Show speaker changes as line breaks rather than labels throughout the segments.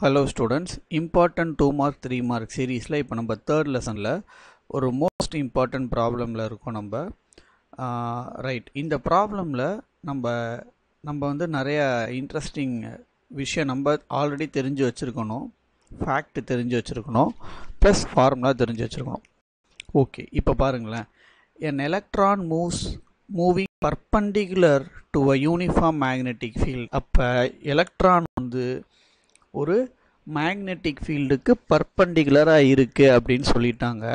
Hello students, important 2 mark 3 mark சீரீஸில் இப்போ நம்ம தேர்ட் லெசனில் ஒரு மோஸ்ட் இம்பார்ட்டன்ட் ப்ராப்ளமில் இருக்கோம் நம்ம ரைட். இந்த ப்ராப்ளமில் நம்ம வந்து நிறைய இன்ட்ரெஸ்டிங் விஷயம் நம்ம ஆல்ரெடி தெரிஞ்சு வச்சுருக்கணும், ஃபேக்ட் தெரிஞ்சு வச்சுருக்கணும், ப்ளஸ் ஃபார்முலா தெரிஞ்சு வச்சுருக்கணும். ஓகே, இப்போ பாருங்களேன். an electron moves moving perpendicular to a uniform magnetic field. அப்போ எலக்ட்ரான் வந்து ஒரு மேக்னெட்டிக் ஃபீல்டுக்கு பர்பண்டிகுலராக இருக்குது அப்படின்னு சொல்லிட்டாங்க.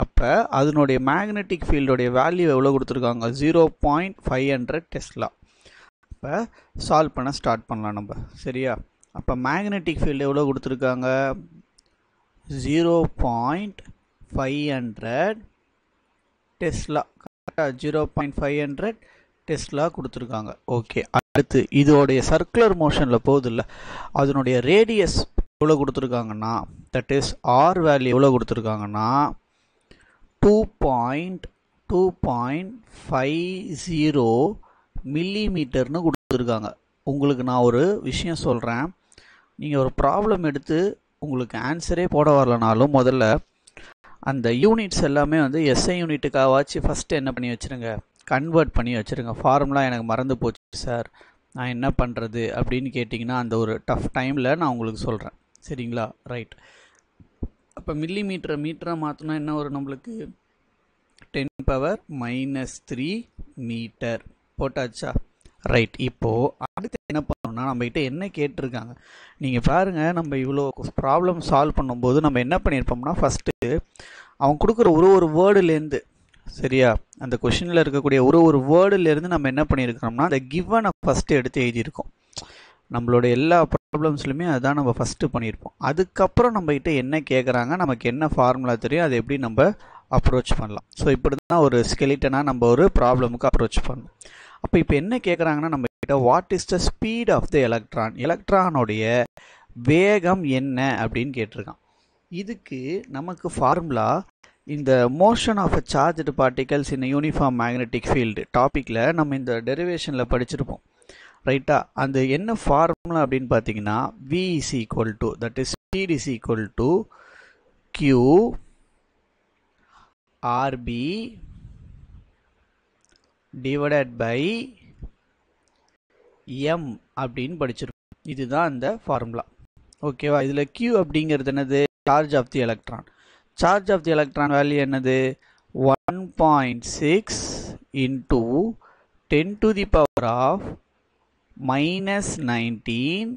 அப்போ அதனுடைய மேக்னெட்டிக் ஃபீல்டுடைய வேல்யூ எவ்வளோ கொடுத்துருக்காங்க? 0.500 டெஸ்லா. அப்போ சால்வ் பண்ண ஸ்டார்ட் பண்ணலாம் நம்ம, சரியா? அப்போ மேக்னெட்டிக் ஃபீல்டு எவ்வளோ கொடுத்துருக்காங்க? 0.500 டெஸ்லா. 0.500 டெஸ்லா கொடுத்துருக்காங்க. ஓகே, அடுத்து இதோடைய சர்க்குலர் மோஷனில் போகுது இல்லை, அதனுடைய ரேடியஸ் எவ்வளோ கொடுத்துருக்காங்கன்னா, தட் இஸ் ஆர் வேல்யூ எவ்வளோ கொடுத்துருக்காங்கன்னா 2.50 மில்லிமீட்டர்னு கொடுத்துருக்காங்க. உங்களுக்கு நான் ஒரு விஷயம் சொல்கிறேன். நீங்கள் ஒரு ப்ராப்ளம் எடுத்து உங்களுக்கு ஆன்சரே போட வரலனாலும் முதல்ல அந்த யூனிட்ஸ் எல்லாமே வந்து எஸ்ஐ யூனிட்டுக்காகவாச்சு ஃபஸ்ட்டு என்ன பண்ணி வச்சுருங்க, கன்வெர்ட் பண்ணி வச்சுருங்க. ஃபார்முலா எனக்கு மறந்து போச்சு சார், நான் என்ன பண்ணுறது அப்படின்னு கேட்டிங்கன்னா அந்த ஒரு டஃப் டைமில் நான் உங்களுக்கு சொல்கிறேன், சரிங்களா? ரைட். அப்போ மீட்டரை மாற்றினா என்ன வரும் நம்மளுக்கு? 10⁻³ மீட்டர் போட்டாச்சா? ரைட். இப்போது அடுத்து என்ன பண்ணணும்னா, நம்மகிட்ட என்ன கேட்டிருக்காங்க நீங்கள் பாருங்கள். நம்ம இவ்வளோ ப்ராப்ளம் சால்வ் பண்ணும்போது நம்ம என்ன பண்ணியிருப்போம்னா, ஃபஸ்ட்டு அவன் கொடுக்குற ஒரு வேர்டுலேருந்து, சரியா, அந்த கொஷினில் இருக்கக்கூடிய ஒரு வேர்டுலேருந்து நம்ம என்ன பண்ணியிருக்கிறோம்னா அந்த கிவனை ஃபஸ்ட்டு எடுத்து எழுதியிருக்கோம். நம்மளோட எல்லா ப்ராப்ளம்ஸ்லையுமே அதுதான் நம்ம ஃபஸ்ட்டு பண்ணியிருப்போம். அதுக்கப்புறம் நம்மகிட்ட என்ன கேட்குறாங்க, நமக்கு என்ன ஃபார்முலா தெரியும், அதை எப்படி நம்ம அப்ரோச் பண்ணலாம். ஸோ இப்படி தான் ஒரு ஸ்கெலிட்டனாக நம்ம ஒரு ப்ராப்ளமுக்கு அப்ரோச் பண்ணணும். அப்போ இப்போ என்ன கேட்குறாங்கன்னா நம்மகிட்ட what is the speed of the electron, எலக்ட்ரானுடைய வேகம் என்ன அப்படின்னு கேட்டிருக்கான். இதுக்கு நமக்கு ஃபார்முலா இந்த motion of a charged particles in uniform magnetic field டாப்பிக்கில் நம்ம இந்த டெரிவேஷனில் படிச்சிருப்போம், ரைட்டா? அந்த என்ன ஃபார்முலா அப்படின்னு பார்த்தீங்கன்னா V is equal to, that is speed is equal to Q RB divided by M அப்படின்னு படிச்சிருக்கோம். இதுதான் இந்த ஃபார்முலா, ஓகேவா? இதில் Q அப்படிங்கிறது என்னது? Charge of the electron. Charge of the electron value என்னது? 1.6 into 10⁻⁻19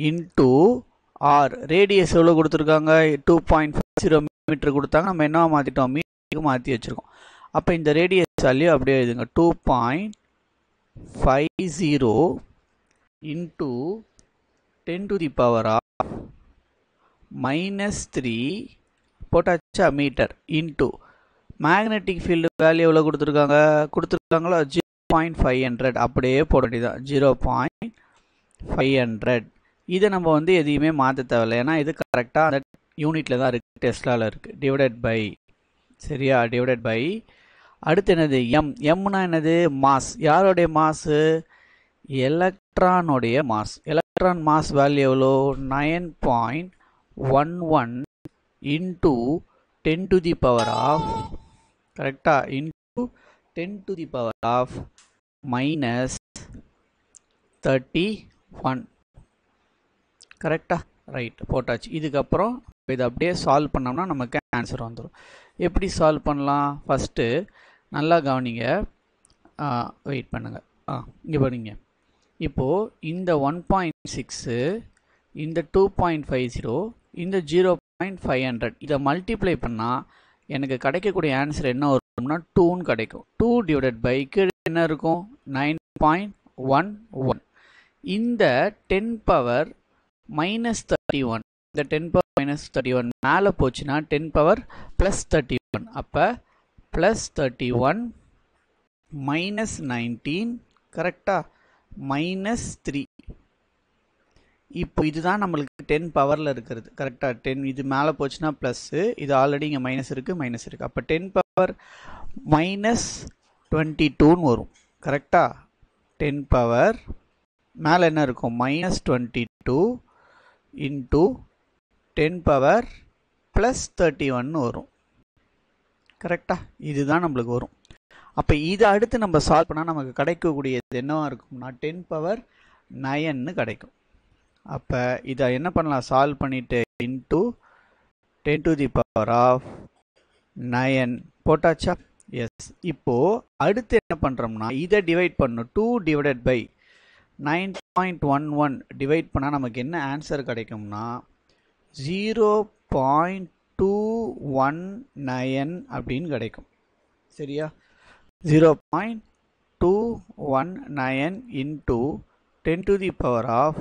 into R. ரேடியஸ் எவ்வளோ கொடுத்துருக்காங்க? 2.50 மீட்டர் கொடுத்தாங்க. நம்ம என்ன மாற்றிட்டோம்? மீட்டருக்கு மாற்றி வச்சுருக்கோம். அப்போ இந்த ரேடியஸ் வேல்யூ அப்படியே எழுதுங்க. 2.50 into 10⁻³ போட்டாச்சா metre into magnetic field value எவ்வளோ கொடுத்துருக்காங்களோ 0.500 அப்படியே போட வேண்டியதான். 0.500 இதை நம்ம வந்து எதையுமே மாற்ற தேவையில்லை, ஏன்னா இது கரெக்டாக அந்த யூனிட்டில் தான் இருக்குது, டெஸ்லாவில் இருக்குது. டிவைடட் பை, சரியா, டிவைடட் பை அடுத்து என்னது? எம்னா என்னது? மாஸ். யாரோடைய மாசு? எலக்ட்ரானுடைய மாஸ். எலக்ட்ரான் மாஸ் வேல்யூ எவ்வளோ? 9.11 into 10⁻, கரெக்டா, into 10⁻⁻31, கரெக்டா? ரைட், போட்டாச்சு. இதுக்கப்புறம் இதை அப்படியே சால்வ் பண்ணோம்னா நமக்கு ஆன்சர் வந்துடும். எப்படி சால்வ் பண்ணலாம்? ஃபஸ்ட்டு நல்லா கவனிங்க, வெயிட் பண்ணுங்கள். இங்கே பாருங்க. இப்போது இந்த 1.6, இந்த 2.50, இந்த 0.500 இதை மல்டிப்ளை பண்ணால் எனக்கு கிடைக்கக்கூடிய ஆன்சர் என்ன வரும்னா 2ன்னு கிடைக்கும். 2 டிவைடட் பை கீழே என்ன இருக்கும்? 9.11. இந்த 10⁻⁻31, இந்த 10⁻⁻31 மேலே போச்சுன்னா 10⁻+31. அப்போ +31 -19, கரெக்டாக, -3. இப்போ இதுதான் நம்மளுக்கு 10 பவரில் இருக்கிறது, கரெக்டாக. 10 இது மேலே போச்சுன்னா ப்ளஸ்ஸு, இது ஆல்ரெடி இங்கே மைனஸ் இருக்குது. அப்போ 10⁻−22ன்னு வரும், கரெக்டாக. 10⁻ மேலே என்ன இருக்கும் -22 இன்ட்டு 10 பவர் ப்ளஸ் 31 வரும். கரெக்டாக இதுதான் நம்மளுக்கு வரும். அப்போ இதை அடுத்து நம்ம சால்வ் பண்ணால் நமக்கு கிடைக்கக்கூடியது என்னவா இருக்கும்னா 10 பவர் 9ன்னு கிடைக்கும். அப்போ இதை என்ன பண்ணலாம், சால்வ் பண்ணிவிட்டு into 10 to the power of 9 போட்டாச்சா? எஸ். இப்போது அடுத்து என்ன பண்ணுறோம்னா இதை டிவைட் பண்ணணும். 2 divided by 9.11 டிவைட் பண்ணால் நமக்கு என்ன ஆன்சர் கிடைக்கும்னா 0.219 அப்படின்னு கிடைக்கும். சரியா? 0.219 into 10 to the power of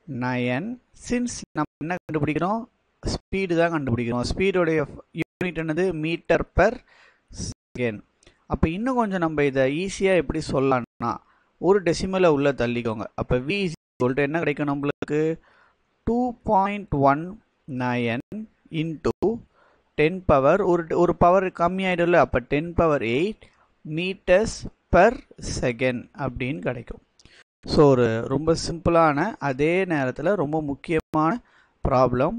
9. Since நம்ம என்ன கண்டுபிடிக்கிறோம், ஸ்பீடு தான் கண்டுபிடிக்கிறோம். ஸ்பீடோடைய யூனிட் என்னது, மீட்டர் பெர் செகண்ட். அப்போ இன்னும் கொஞ்சம் நம்ம இதை ஈஸியாக எப்படி சொல்லலாம்னா ஒரு டெசிமலை உள்ளே தள்ளிக்கோங்க. அப்போ v = என்ன கிடைக்கும் நம்மளுக்கு 2.19 இன்ட்டு 10 பவர் ஒரு பவர் கம்மியாயிடும்ல, அப்போ 10 பவர் 8 மீட்டர்ஸ் பெர் செகண்ட் அப்படின்னு கிடைக்கும். ஸோ ஒரு ரொம்ப சிம்பிளான அதே நேரத்தில் ரொம்ப முக்கியமான ப்ராப்ளம்.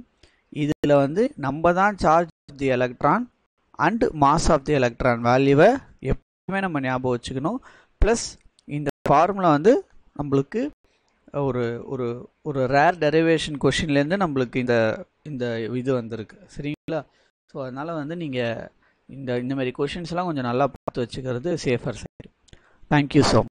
இதில் வந்து நம்ம தான் charge of the electron and mass of the electron வேல்யூவை எப்பவுமே நம்ம ஞாபகம் வச்சுக்கணும். ப்ளஸ் இந்த ஃபார்முலா வந்து நம்மளுக்கு ஒரு ஒரு ஒரு ரேர் டெரிவேஷன் கொஷின்லேருந்து நம்மளுக்கு இந்த இது வந்திருக்கு. சரிங்களா? ஸோ அதனால் வந்து நீங்கள் இந்த மாதிரி கொஷின்ஸ்லாம் கொஞ்சம் நல்லா பார்த்து வச்சுக்கிறது safer side. Thank you so much.